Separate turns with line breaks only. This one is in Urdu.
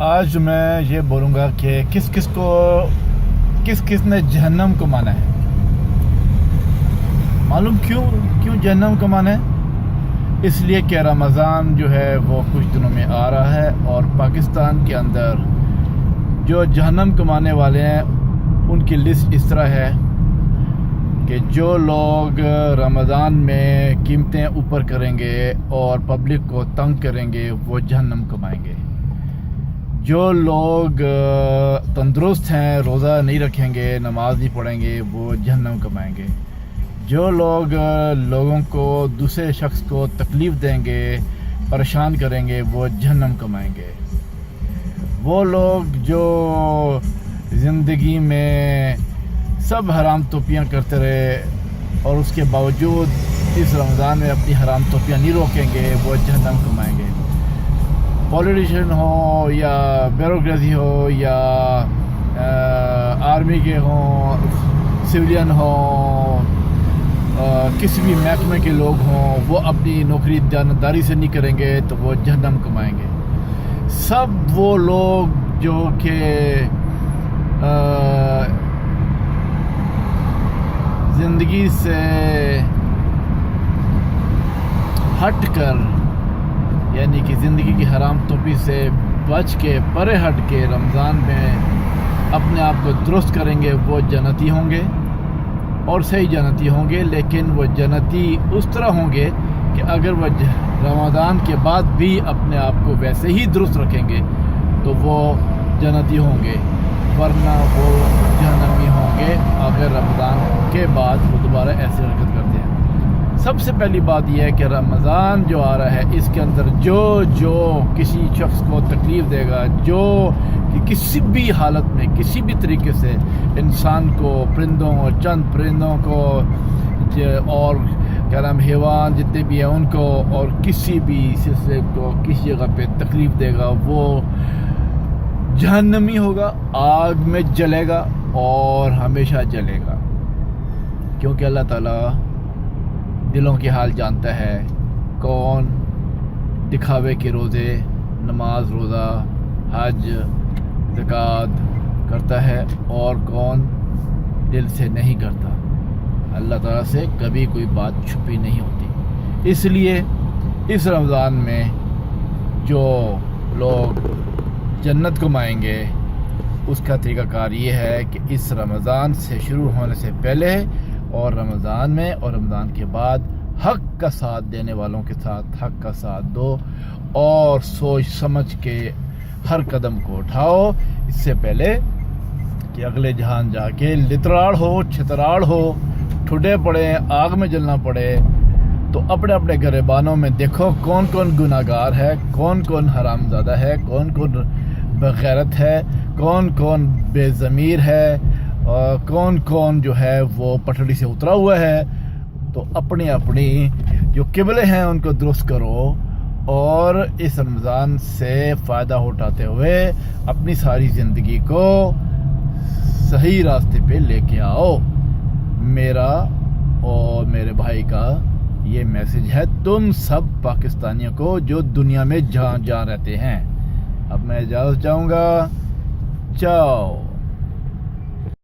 آج میں یہ بولوں گا کہ کس کس نے جہنم کو مانا ہے. معلوم کیوں جہنم کو مانا ہے؟ اس لیے کہ رمضان جو ہے وہ کچھ دنوں میں آ رہا ہے، اور پاکستان کے اندر جو جہنم کمانے والے ہیں ان کی لسٹ اس طرح ہے کہ جو لوگ رمضان میں قیمتیں اوپر کریں گے اور پبلک کو تنگ کریں گے وہ جہنم کمائیں گے. جو لوگ تندرست ہیں، روزہ نہیں رکھیں گے، نماز نہیں پڑھیں گے، وہ جہنم کمائیں گے. جو لوگ لوگوں کو، دوسرے شخص کو تکلیف دیں گے، پریشان کریں گے، وہ جہنم کمائیں گے. وہ لوگ جو زندگی میں سب حرام توپیاں کرتے رہے اور اس کے باوجود اس رمضان میں اپنی حرام توپیاں نہیں روکیں گے، وہ جہنم کمائیں گے. پولیٹیشین ہو یا بیوروکریسی ہو یا آرمی کے ہوں، سویلین ہوں، کسی بھی محکمے کے لوگ ہوں، وہ اپنی نوکری دیانتداری سے نہیں کریں گے تو وہ جہنم کمائیں گے. سب وہ لوگ جو کہ زندگی سے ہٹ کر، یعنی کہ زندگی کی حرام توپی سے بچ کے، پرے ہٹ کے رمضان میں اپنے آپ کو درست کریں گے، وہ جنتی ہوں گے اور صحیح جنتی ہوں گے. لیکن وہ جنتی اس طرح ہوں گے کہ اگر وہ رمضان کے بعد بھی اپنے آپ کو ویسے ہی درست رکھیں گے تو وہ جنتی ہوں گے، ورنہ وہ جہنمی ہوں گے اگر رمضان کے بعد وہ دوبارہ ایسی حرکت کرتے ہیں. سب سے پہلی بات یہ ہے کہ رمضان جو آ رہا ہے اس کے اندر جو کسی شخص کو تکلیف دے گا، جو کہ کسی بھی حالت میں کسی بھی طریقے سے انسان کو، پرندوں، چند پرندوں کو اور کیا نام حیوان جتنے بھی ہیں ان کو، اور کسی بھی سلسلے کو کسی جگہ پہ تکلیف دے گا، وہ جہنمی ہوگا، آگ میں جلے گا اور ہمیشہ جلے گا. کیونکہ اللہ تعالیٰ دلوں کے حال جانتا ہے. کون دکھاوے کے روزے، نماز، روزہ، حج، زکوٰۃ کرتا ہے اور کون دل سے نہیں کرتا. اللہ تعالیٰ سے کبھی کوئی بات چھپی نہیں ہوتی. اس لیے اس رمضان میں جو لوگ جنت کمائیں گے اس کا طریقہ کار یہ ہے کہ اس رمضان سے شروع ہونے سے پہلے اور رمضان میں اور رمضان کے بعد حق کا ساتھ دینے والوں کے ساتھ حق کا ساتھ دو، اور سوچ سمجھ کے ہر قدم کو اٹھاؤ اس سے پہلے کہ اگلے جہان جا کے لتراڑ ہو، چھتراڑ ہو، ٹھڈے پڑے، آگ میں جلنا پڑے. تو اپنے اپنے گریبانوں میں دیکھو کون کون گناہ گار ہے، کون کون حرام زادہ ہے، کون کون بغیرت ہے، کون کون بے ضمیر ہے، اور کون کون جو ہے وہ پٹڑی سے اترا ہوا ہے. تو اپنی جو قبلے ہیں ان کو درست کرو، اور اس رمضان سے فائدہ اٹھاتے ہوئے اپنی ساری زندگی کو صحیح راستے پہ لے کے آؤ. میرا اور میرے بھائی کا یہ میسج ہے تم سب پاکستانیوں کو جو دنیا میں جہاں رہتے ہیں. اب میں اجازت چاہوں گا. چاؤ.